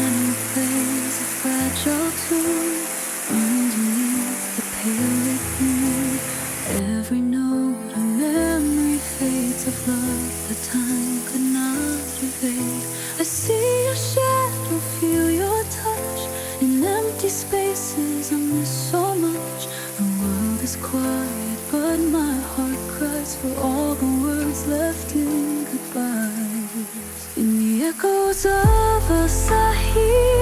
piano plays a fragile tune underneath the pale moon. Every note a memory fades of love that time could not evade. I see your shadow, feel your touch in empty spaces I miss so much. The world is quiet, but my heart cries for all the words left in goodbyes. In the echoes of us I hear